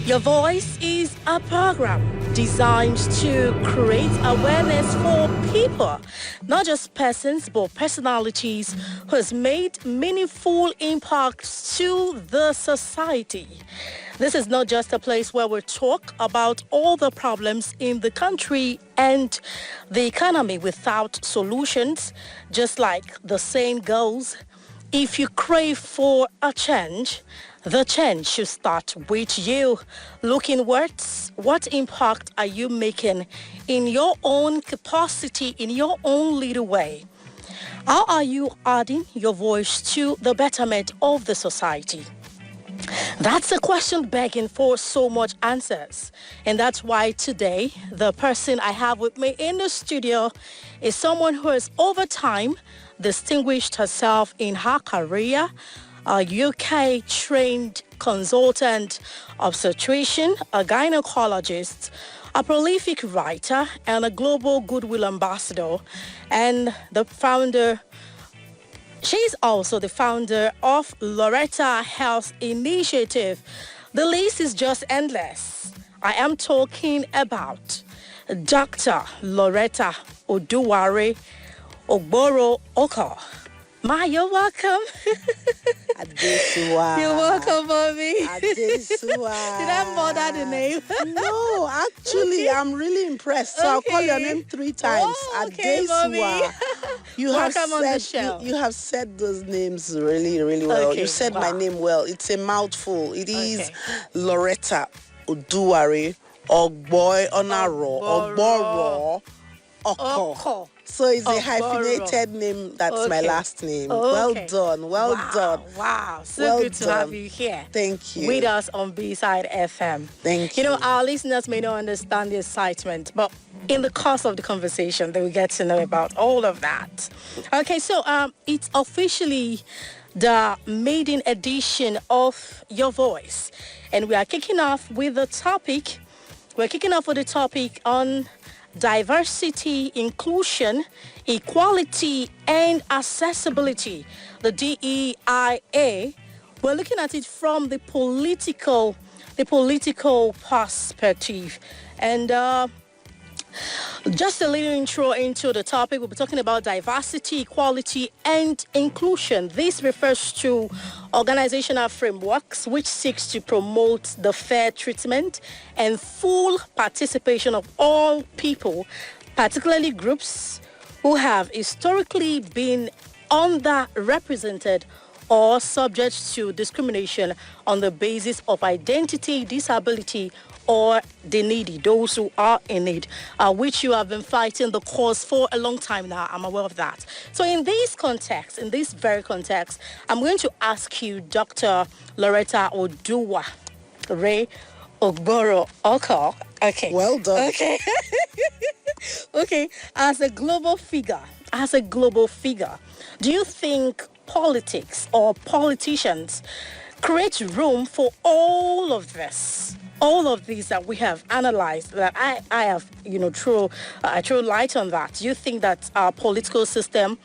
Your Voice is a program designed to create awareness for people, not just persons, but personalities who has made meaningful impacts to the society. This is not just a place where we talk about all the problems in the country and the economy without solutions, just like the saying goes. If you crave for a change, the change should start with you. Look inwards. What impact are you making in your own capacity, in your own little way? How are you adding your voice to the betterment of the society? That's a question begging for so much answers. And that's why today, the person I have with me in the studio is someone who has over time distinguished herself in her career, a UK-trained consultant, obstetrician, a gynecologist, a prolific writer, and a global goodwill ambassador, and the founder. She's also the founder of Loretta Health Initiative. The list is just endless. I am talking about Dr. Loretta Oduware Ogboro Oko. Ma, you're welcome. Adesua. You're welcome, mommy. Adesua. Did I bother the name? No, actually, I'm really impressed. So I'll call your name 3 times. Okay, Adesua. mommy. You Welcome on the show. You have said those names really, really well. Okay, You said my name well. It's a mouthful. It is Okay. Loretta Oduware Ogboy Onaro Ogboro Oko. Oko. So it's a Ogboro. hyphenated name. That's my Okay. last name. Okay. Well done. Well done. Wow. So Well good to done. have you here. Thank you. With us on B-Side FM. Thank You you. know, our listeners may not understand the excitement, but in the course of the conversation, they will get to know about all of that. Okay, so it's officially the maiden edition of Your Voice, and we are kicking off with the topic. We're kicking off with the topic on diversity, inclusion, equality, and accessibility. The DEIA. We're looking at it from the political perspective. And just a little intro into the topic. We'll be talking about diversity, equality, and inclusion. This refers to organizational frameworks which seeks to promote the fair treatment and full participation of all people, particularly groups who have historically been underrepresented or subject to discrimination on the basis of identity, disability, or the needy, those who are in need, which you have been fighting the cause for a long time now. I'm aware of that. So in this context, in this very context, I'm going to ask you, Dr. Loretta Oduware Ogboro Oko. Okay. Well done. Okay. Okay. As a global figure, do you think politics or politicians create room for all of this? All of these that we have analyzed, that I have, throw light on that. Do you think that our political system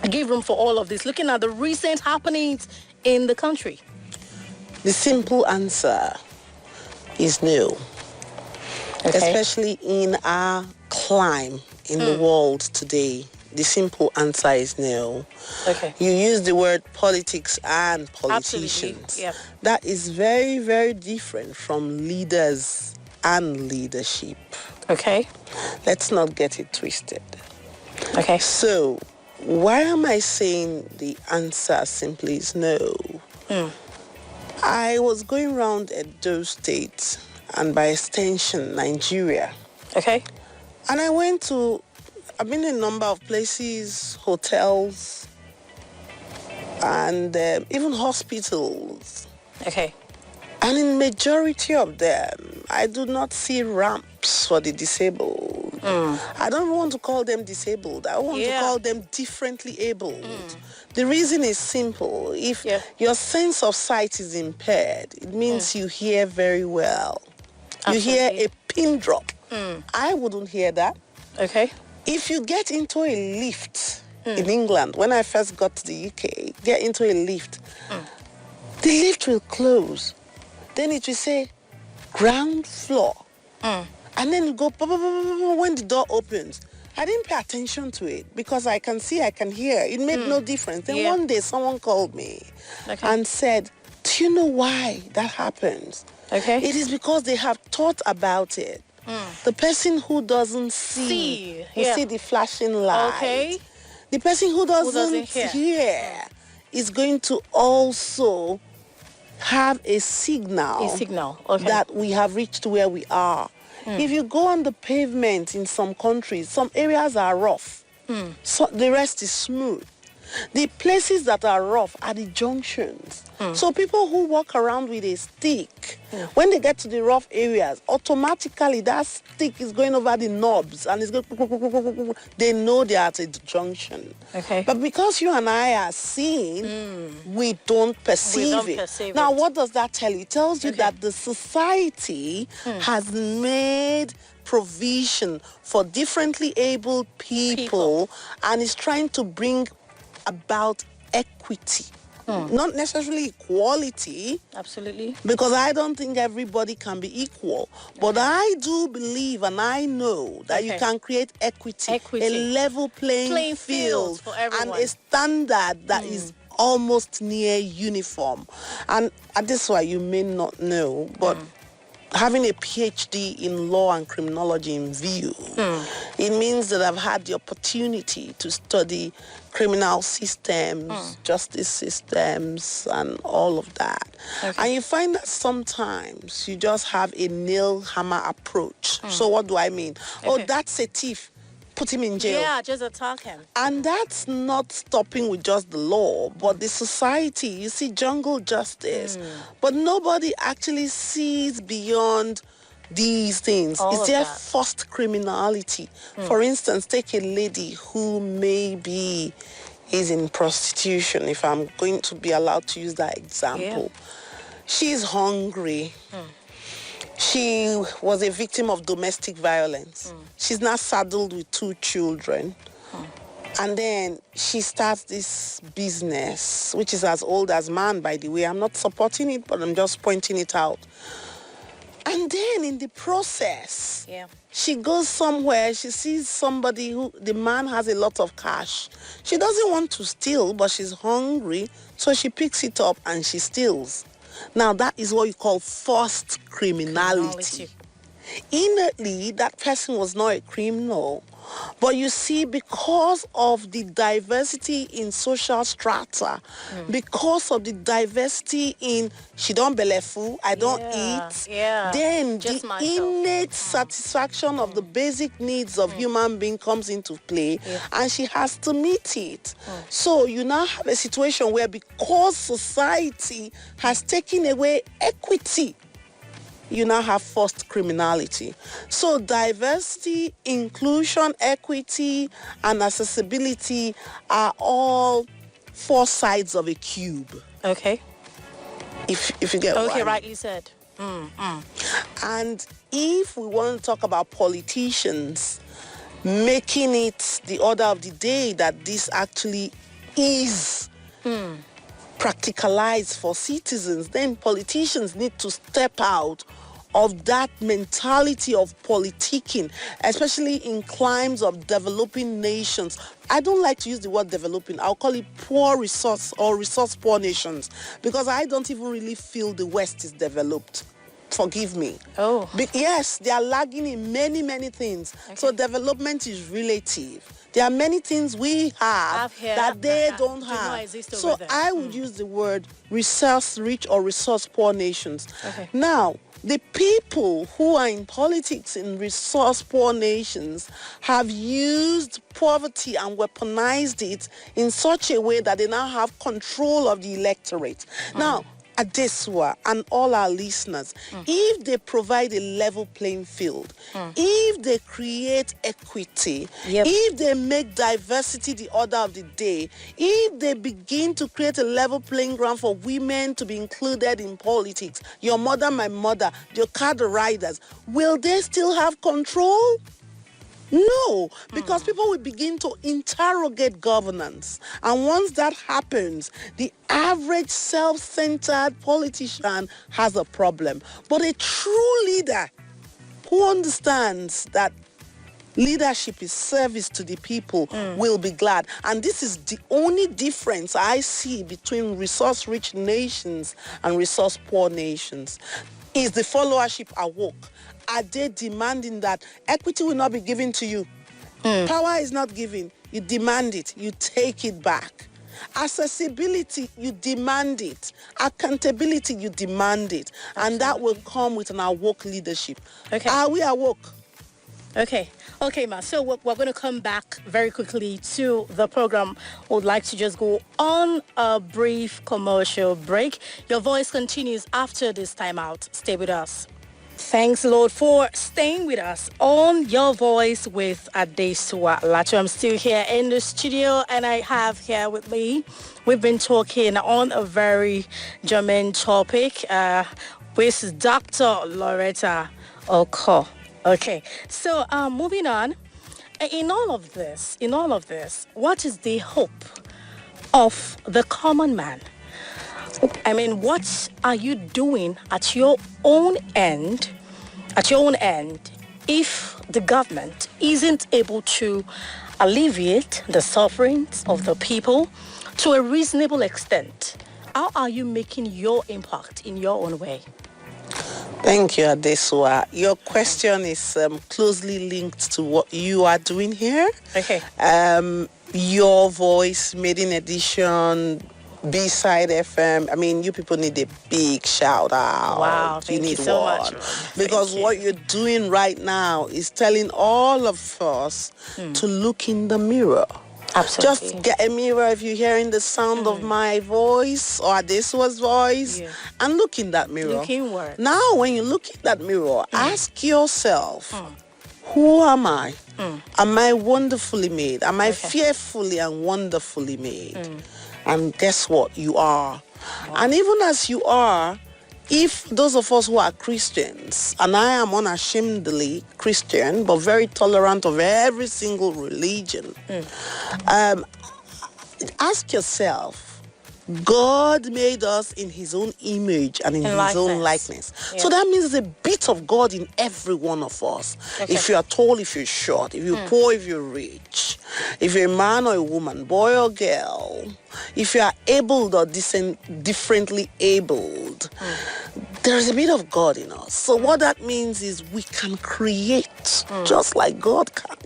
give room for all of this? Looking at the recent happenings in the country. The simple answer is no. Okay. Especially in our climb in the world today. The simple answer is no. Okay. You use the word politics and politicians. Absolutely. Yep. That is very, very different from leaders and leadership. Okay. Let's not get it twisted. Okay. So, why am I saying the answer simply is no? I was going around Edo State and by extension Nigeria. Okay. And I've been in a number of places, hotels, and even hospitals. Okay. And in majority of them, I do not see ramps for the disabled. I don't want to call them disabled. I want to call them differently abled. The reason is simple. If your sense of sight is impaired, it means you hear very well. Absolutely. You hear a pin drop. I wouldn't hear that. Okay. If you get into a lift in England, when I first got to the UK, get into a lift, the lift will close. Then it will say, ground floor. And then you go, when the door opens. I didn't pay attention to it because I can see, I can hear. It made no difference. Then one day someone called me and said, do you know why that happens? Okay. It is because they have thought about it. The person who doesn't see will see the flashing light. Okay. The person who doesn't hear is going to also have a signal. Okay. That we have reached where we are. If you go on the pavement in some countries, some areas are rough. So the rest is smooth. The places that are rough are the junctions. So people who walk around with a stick, when they get to the rough areas, automatically that stick is going over the knobs and it's going, they know they are at a junction. Okay. But because you and I are seeing, we don't perceive it. Now, what does that tell you? It tells you that the society has made provision for differently abled people and is trying to bring about equity. Not necessarily equality. Absolutely. Because I don't think everybody can be equal. But I do believe and I know that you can create equity, a level playing field for everyone. And a standard that is almost near uniform. And this is why you may not know, but having a PhD in law and criminology in view, it means that I've had the opportunity to study criminal systems, justice systems, and all of that. And you find that sometimes you just have a nail hammer approach. So what do I mean? Oh, that's a thief. Put him in jail. Yeah, just attack him. And that's not stopping with just the law, but the society. You see jungle justice. But nobody actually sees beyond these things. Is there forced criminality? For instance, take a lady who maybe is in prostitution, if I'm going to be allowed to use that example. She's hungry. She was a victim of domestic violence. She's now saddled with 2 children. And then she starts this business, which is as old as man, by the way. I'm not supporting it, but I'm just pointing it out. And then in the process, she goes somewhere, she sees somebody who, the man has a lot of cash. She doesn't want to steal, but she's hungry, so she picks it up and she steals. Now, that is what you call forced criminality. Innately, that person was not a criminal. But you see, because of the diversity in social strata, because of the diversity in she don't belefu, I don't eat, then just the innate satisfaction of the basic needs of human being comes into play, and she has to meet it. So you now have a situation where because society has taken away equity, you now have forced criminality. So diversity, inclusion, equity, and accessibility are all 4 sides of a cube. Okay. If you get what I mean. Rightly said. And if we want to talk about politicians making it the order of the day that this actually is practicalized for citizens, then politicians need to step out of that mentality of politicking, especially in climes of developing nations. I don't like to use the word developing. I'll call it poor resource or resource poor nations, because I don't even really feel the West is developed. Forgive me. Yes, they are lagging in many, many things. So development is relative. There are many things we have that they don't have. So I would use the word resource-rich or resource-poor nations. Now, the people who are in politics in resource-poor nations have used poverty and weaponized it in such a way that they now have control of the electorate. Now, Adesua and all our listeners, if they provide a level playing field, if they create equity, if they make diversity the order of the day, if they begin to create a level playing ground for women to be included in politics, your mother, my mother, the Okada riders, will they still have control? No, because people will begin to interrogate governance. And once that happens, the average self-centered politician has a problem. But a true leader who understands that leadership is service to the people will be glad. And this is the only difference I see between resource-rich nations and resource-poor nations. Is the followership awoke? Are they demanding that equity will not be given to you? Power is not given. You demand it. You take it back. Accessibility, you demand it. Accountability, you demand it. And that will come with an awoke leadership. Okay. Are we awoke? Okay, Ma. So we're going to come back very quickly to the program. Would like to just go on a brief commercial break. Your voice continues after this timeout. Stay with us. Thanks, Lord, for staying with us on Your Voice with Adesua Lato. I'm still here in the studio, and I have here with me, we've been talking on a very germane topic with Dr. Loretta Oko. Okay, so moving on. In all of this, what is the hope of the common man? I mean, what are you doing at your own end, if the government isn't able to alleviate the sufferings of the people to a reasonable extent? How are you making your impact in your own way? Thank you, Adesua. Your question is closely linked to what you are doing here. Okay. Your Voice, Maiden Edition, B-Side FM. I mean, you people need a big shout out. Wow, thank you so much. Because what you're doing right now is telling all of us to look in the mirror. Absolutely. Just get a mirror if you're hearing the sound of my voice or Adesua's voice, and look in that mirror. Look inward. Now, when you look in that mirror, ask yourself, who am I? Am I wonderfully made? Am I fearfully and wonderfully made? And guess what? You are. And even as you are, if those of us who are Christians, and I am unashamedly Christian, but very tolerant of every single religion, ask yourself, God made us in his own image and in his own likeness. Yeah. So that means there's a bit of God in every one of us. Okay. If you are tall, if you're short, if you're poor, if you're rich, if you're a man or a woman, boy or girl, if you are able or differently abled, there's a bit of God in us. So what that means is we can create just like God can.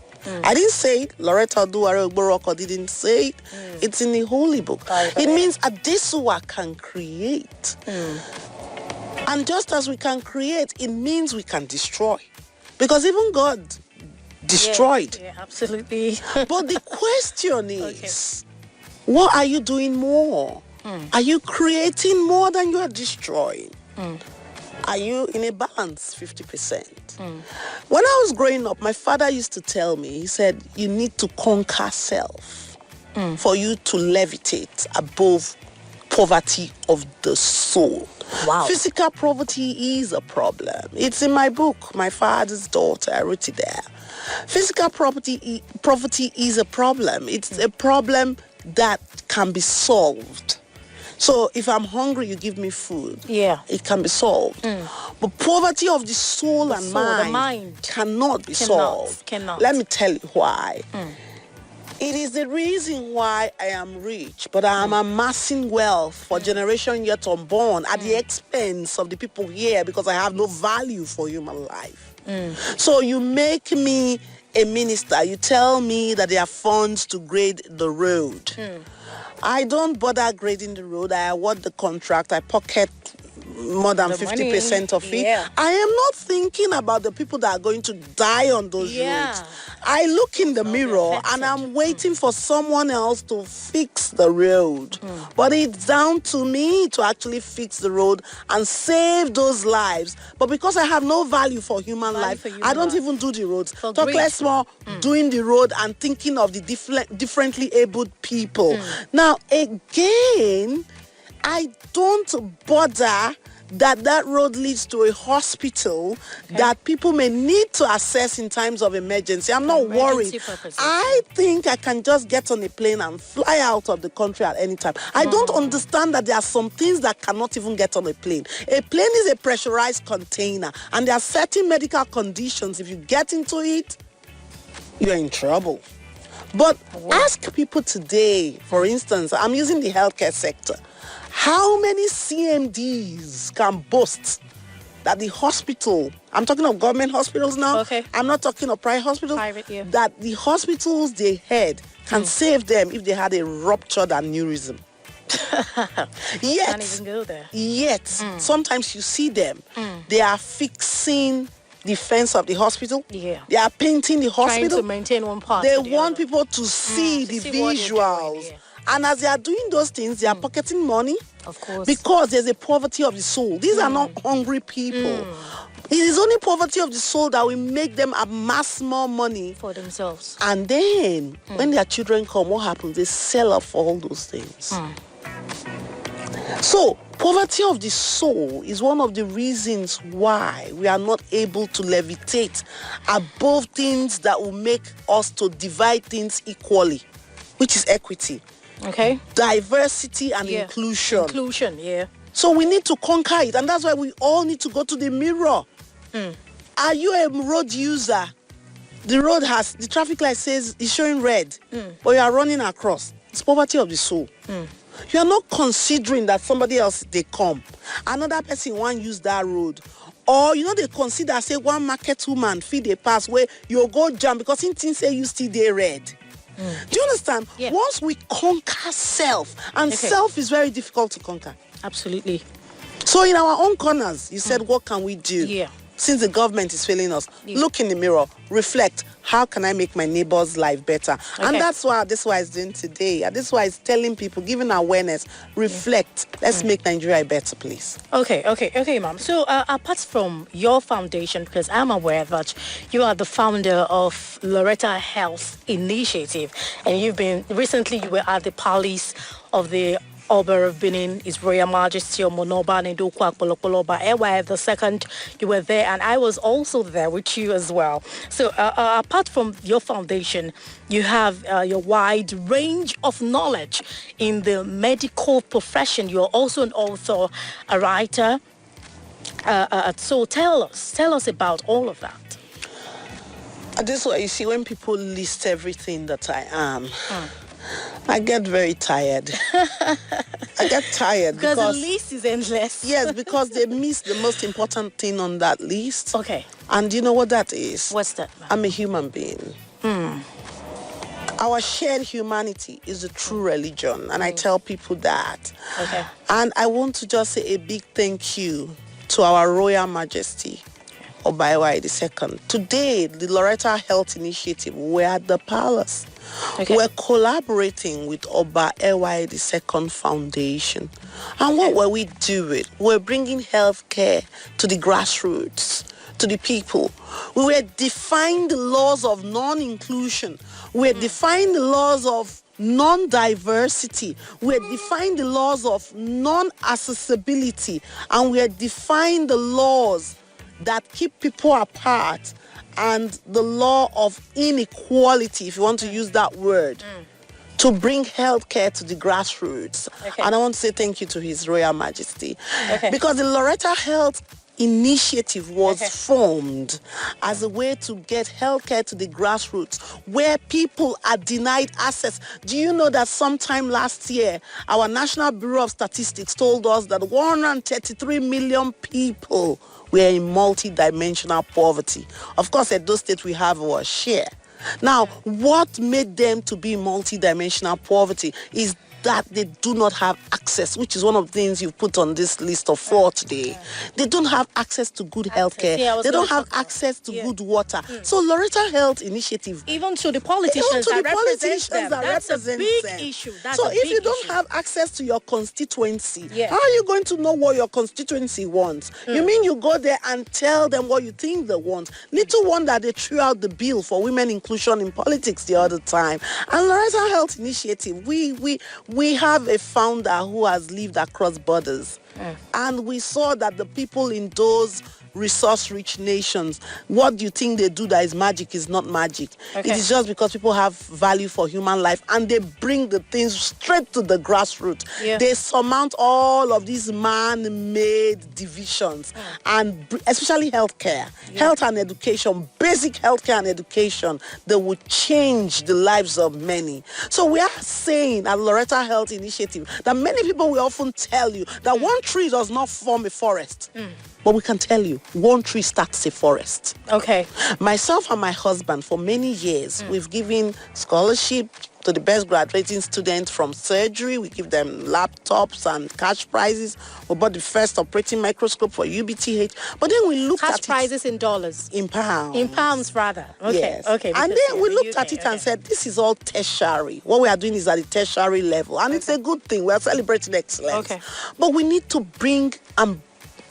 I didn't say it. Loretta Oduwari didn't say it. It's in the Holy Book. It means Adesua can create. And just as we can create, it means we can destroy. Because even God destroyed. Yeah, absolutely. But the question is, what are you doing more? Are you creating more than you are destroying? Are you in a balance, 50%? When I was growing up, my father used to tell me, he said, you need to conquer self for you to levitate above poverty of the soul. Wow. Physical poverty is a problem. It's in my book, My Father's Daughter. I wrote it there. Physical poverty is a problem. It's a problem that can be solved. So if I'm hungry, you give me food. Yeah. It can be solved. But poverty of the soul and mind cannot be solved. Cannot. Let me tell you why. It is the reason why I am rich, but I am amassing wealth for generation yet unborn at the expense of the people here because I have no value for human life. So you make me a minister. You tell me that there are funds to grade the road. I don't bother grading the road. I award the contract. I pocket more than 50% of it. Yeah. I am not thinking about the people that are going to die on those roads. I look in the mirror and I'm waiting for someone else to fix the road. But it's down to me to actually fix the road and save those lives. But because I have no value for human life, I don't even do the roads. Talk less more doing the road and thinking of the differently abled people. Now, again, I don't bother that road leads to a hospital that people may need to access in times of emergency. I'm not worried. Purposes. I think I can just get on a plane and fly out of the country at any time. I don't understand that there are some things that cannot even get on a plane. A plane is a pressurized container, and there are certain medical conditions. If you get into it, you're in trouble. But ask people today, for instance, I'm using the healthcare sector. How many CMDs can boast that the hospital, I'm talking of government hospitals now, I'm not talking of private hospitals, that the hospitals they had can save them if they had a ruptured aneurysm? Yet, can't even go there. Yet, sometimes you see them, they are fixing the fence of the hospital. Yeah. They are painting the hospital. Trying to maintain one part. They want people to see the visuals. And as they are doing those things, they are pocketing money. Of course. Because there's a poverty of the soul. These are not hungry people. It is only poverty of the soul that will make them amass more money for themselves. And then, when their children come, what happens? They sell off all those things. So, poverty of the soul is one of the reasons why we are not able to levitate above things that will make us to divide things equally, which is equity. Okay. Diversity and inclusion. Inclusion, yeah. So we need to conquer it, and that's why we all need to go to the mirror. Are you a road user? The traffic light says it's showing red, but you are running across. It's poverty of the soul. You are not considering that somebody else, they come. Another person want use that road. Or, they consider, say, one market woman feed a pass where you go jump because in things say you still there red. Do you understand? Yeah. Once we conquer self, and self is very difficult to conquer. Absolutely. So in our own corners, you said, what can we do? Yeah. Since the government is failing us, look in the mirror, reflect. How can I make my neighbor's life better? And that's why this is what it's doing today. And this is why it's telling people, giving awareness, reflect. Let's make Nigeria a better place. Okay, ma'am. So apart from your foundation, because I'm aware that you are the founder of Loretta Health Initiative, and you were at the palace of the Oba of Benin, His Royal Majesty Omonoba Nedokwa Akpolokpoloba Ewa II. You were there, and I was also there with you as well. So apart from your foundation, you have your wide range of knowledge in the medical profession. You're also an author, a writer. So tell us about all of that. This is what you see when people list everything that I am. I get very tired. I get tired because the list is endless. Yes, because they miss the most important thing on that list. Okay. And you know what that is? What's that, ma'am? I'm a human being. Our shared humanity is a true religion, and I tell people that. Okay. And I want to just say a big thank you to our Royal Majesty, Oba Ewa II. Today, the Loretta Health Initiative, we're at the palace. We're collaborating with Oba Ewa II Foundation. And what were we doing? We're bringing healthcare to the grassroots, to the people. We were defying the laws of non-inclusion. We're defying the laws of non-diversity. We're defying the laws of non-accessibility. And we're defying the laws that keep people apart, and the law of inequality, if you want to use that word, to bring healthcare to the grassroots. And I want to say thank you to His Royal Majesty. Because the Loretta Health Initiative was formed as a way to get healthcare to the grassroots where people are denied access. Do you know that sometime last year, our National Bureau of Statistics told us that 133 million people were in multi-dimensional poverty? Of course, at those states we have our share. Now, what made them to be multi-dimensional poverty is that they do not have access, which is one of the things you've put on this list of 4 today. They don't have access to good healthcare. They don't have access to good water. So Loretta Health Initiative, even to the politicians that represent them, that's a big issue. So if you don't have access to your constituency, how are you going to know what your constituency wants? You mean you go there and tell them what you think they want? Little wonder they threw out the bill for women inclusion in politics the other time. And Loretta Health Initiative, we We have a founder who has lived across borders. And we saw that the people in those resource-rich nations, what do you think they do that is magic is not magic. Okay. It is just because people have value for human life and they bring the things straight to the grassroots. Yeah. They surmount all of these man-made divisions and especially healthcare, health and education, basic healthcare and education that will change the lives of many. So we are saying at Loretta Health Initiative that many people will often tell you that one tree does not form a forest. But we can tell you, one tree starts a forest. Okay. Myself and my husband, for many years, we've given scholarship to the best graduating students from surgery. We give them laptops and cash prizes. We bought the first operating microscope for UBTH. But then we looked Cash at prizes in dollars. it in pounds. In pounds, rather. Okay. Yes. Okay. And because then you're we in the looked at UK, it and said, this is all tertiary. What we are doing is at the tertiary level. And it's a good thing. We are celebrating excellence. Okay. But we need to bring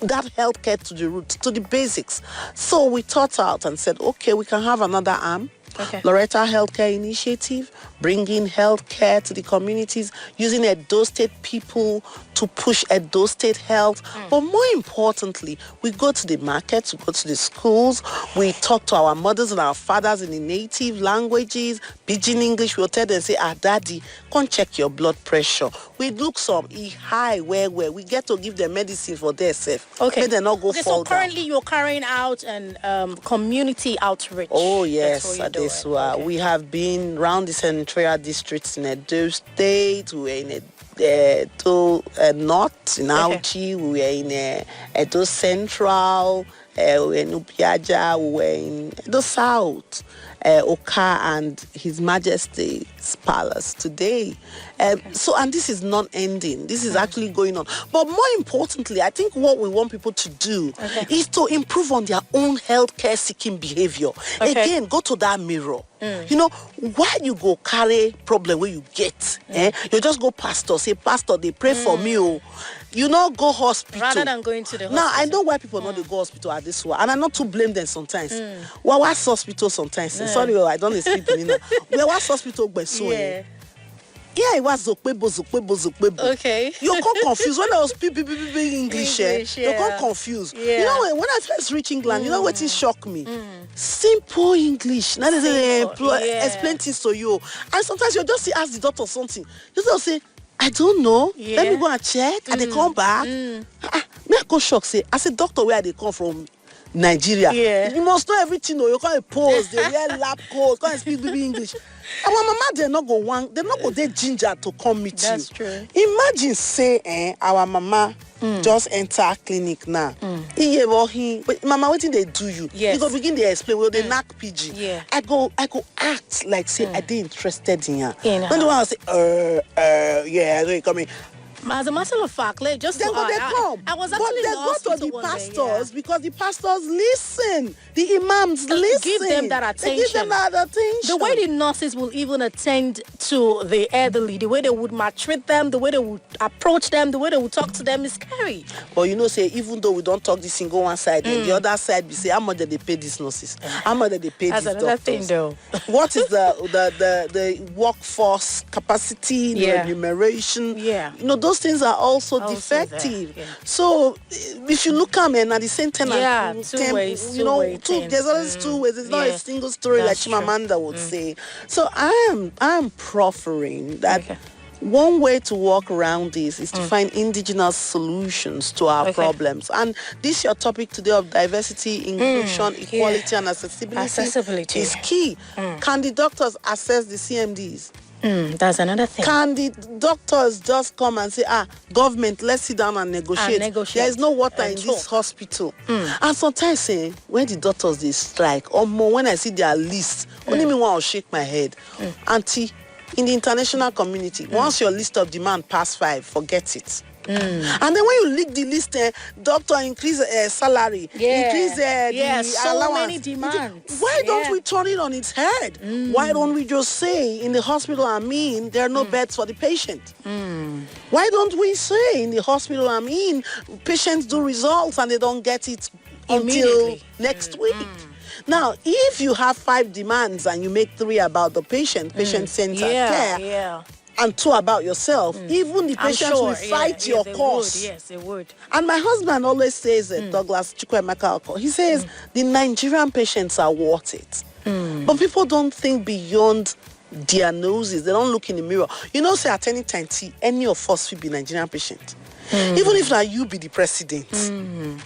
that healthcare to the roots, to the basics. So we thought out and said, okay, we can have another arm. Okay. Loretta Healthcare Initiative, bringing healthcare to the communities, using Edo State people to push Edo State health. But more importantly, we go to the markets, we go to the schools, we talk to our mothers and our fathers in the native languages, pidgin English. We'll tell them, say, daddy, come check your blood pressure. We look some high where we get to give them medicine for their self. Okay. May they not go Okay, fall so currently you're carrying out an community outreach. Oh, That's yes, what you're doing. Adesua. Okay. We have been round the senatorial districts in Edo State. We were in Edo North, in Auchi. We were in Edo Central. We were in Upiaja. We were in Edo South. Oka and His Majesty's Palace today. So, and this is not ending. This is actually going on. But more importantly, I think what we want people to do is to improve on their own healthcare seeking behavior. Okay. Again, go to that mirror. You know, why you go carry problem where you get? You just go pastor, say, pastor, they pray for me. Oh. You not go hospital. Rather than going to the hospital. Now, I know why people not go hospital at this one, and I not to blame them sometimes. Well, what's hospital sometimes? Sorry, I don't sleep in it. Well, what's hospital by so? Yeah, it was Zokpebo. Okay. You come confused. When I was speaking English, you come confused. Yeah. You know, when I first reached England, you know what it shocked me? Simple English. Now they explain things to you. And sometimes you just ask the doctor something. You just say, I don't know. Yeah. Let me go and check. And they come back. Me I go shock. Say, as a doctor, where they come from? Nigeria. Yeah. You must know everything. You can't pose. They wear lab coats. Can't speak baby English. Our mama, they're not go there ginger to come meet you. That's true. Imagine say, our mama just enter clinic now. But mama, what they do you? Yes. You go begin to explain. Well, they knock PG. Yeah. I go act like say I did interested in her. In When the one say, yeah, I know you coming. As a matter of fact, just Then to go they add, come. I was but actually they in the go to hospital the one day, pastors because the pastors listen. The imams listen. Give them that They give them attention. that attention. The way the nurses will even attend to the elderly, the way they would maltreat them, the way they would approach them, the way they would talk to them is scary. But you know, say even though we don't talk this single one side, then the other side we say how much they pay these nurses, how much they pay That's these another doctors. thing, though. What is the workforce capacity, the remuneration? Yeah. You know, those things are also defective. there, yeah. So if you look at them at the same time, Two ways, you know, two-way things. there's always two ways. It's not Yeah. a single story like That's true. Chimamanda would say. So I am proffering that. One way to walk around this is to find indigenous solutions to our problems. And this your topic today of diversity, inclusion, equality, and accessibility is key. Can the doctors assess the CMDs? That's another thing. Can the doctors just come and say, government, let's sit down and negotiate. There is no water in this hospital. And sometimes when the doctors they strike, or more when I see their list, only me want to shake my head. Auntie, in the international community, once your list of demand pass 5, forget it. And then when you leak the list, doctor increase salary, increase the so allowance. many demands. Why don't we turn it on its head? Why don't we just say in the hospital there are no beds for the patient? Why don't we say in the hospital patients do results and they don't get it until next week? Now, if you have 5 demands and you make 3 about the patient-centered care, and two about yourself, even the I'm patients will fight your they cause. Would, yes, they would. And my husband always says, Douglas Chukwemeka, he says, the Nigerian patients are worth it. But people don't think beyond their noses. They don't look in the mirror. You know, say at any time, any of us will be Nigerian patient. Even if like you be the president,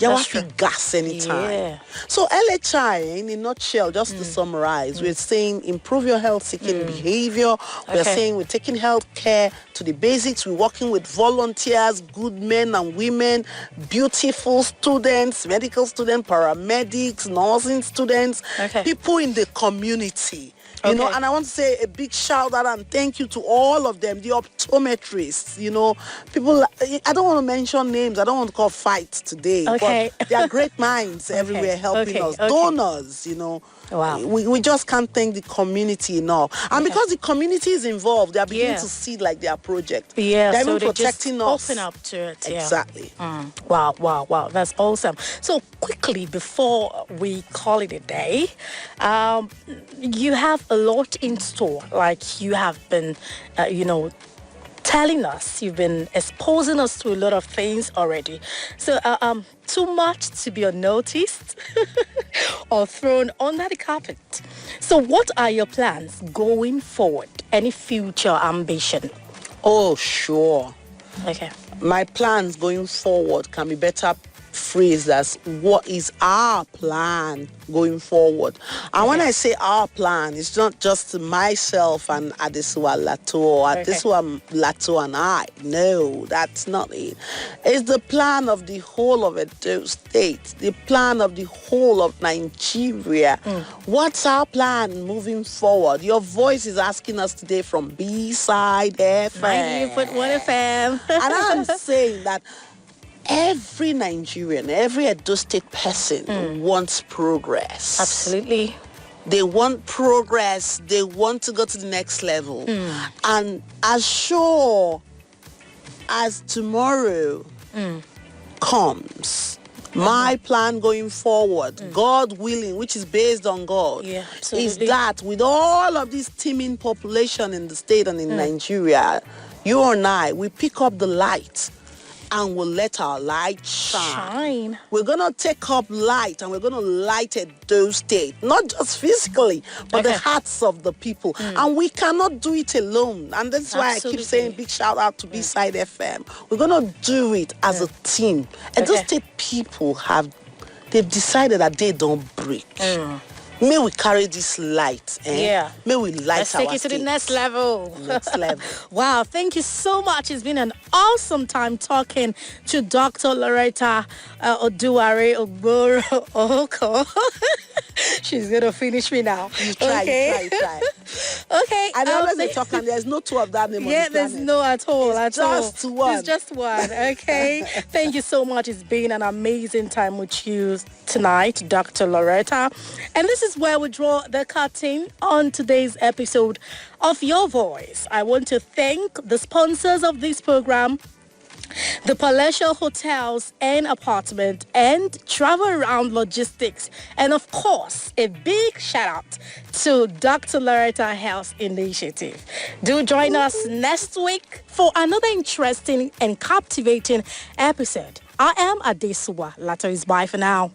you have to gas anytime. Yeah. So LHI, in a nutshell, just to summarize, we're saying improve your health-seeking behavior. We're saying we're taking health care to the basics. We're working with volunteers, good men and women, beautiful students, medical students, paramedics, nursing students, people in the community. You know, and I want to say a big shout out and thank you to all of them, the optometrists, you know, people, I don't want to mention names, I don't want to call fights today, but they are great minds everywhere helping us, donors, you know. Wow. We just can't thank the community enough. And because the community is involved, they are beginning to see like their project. Yeah, they're so even protecting us. Open up to it. Exactly. Wow. That's awesome. So quickly, before we call it a day, you have a lot in store. Like you have been, telling us, you've been exposing us to a lot of things already. So too much to be unnoticed or thrown under the carpet. So what are your plans going forward? Any future ambition? Oh, sure. Okay. My plans going forward can be better phrased as what is our plan going forward. And when I say our plan, it's not just myself and Adesua Lato or Adesua Lato and I. No, that's not it. It's the plan of the whole of Edo State, the plan of the whole of Nigeria. What's our plan moving forward? Your voice is asking us today from B-Side FM. 90.1 FM. And I'm saying that every Nigerian, every Edo State person wants progress. Absolutely. They want progress. They want to go to the next level. And as sure as tomorrow comes, my plan going forward, God willing, which is based on God, is that with all of this teeming population in the state and in Nigeria, you and I, we pick up the light and we'll let our light shine. We're going to take up light and we're going to light Edo State, not just physically, but the hearts of the people. And we cannot do it alone. And that's why I keep saying big shout out to B-Side FM. We're going to do it as a team. Edo State people they've decided that they don't break. May we carry this light. May we light Let's take it to the next level. Wow, thank you so much. It's been an awesome time talking to Dr. Loretta Oduware Ogboro Oko. She's going to finish me now. You try. Okay. And always they talk and there's no two of that name on the planet. There's no at all. It's just one. It's just one. Okay. Thank you so much. It's been an amazing time with you tonight, Dr. Loretta. And this is where we draw the curtain on today's episode of Your Voice. I want to thank the sponsors of this program, the Palatial Hotels and Apartment and Travel Around Logistics. And of course, a big shout out to Dr. Loretta Health Initiative. Do join us next week for another interesting and captivating episode. I am Adesua. Lato is bye for now.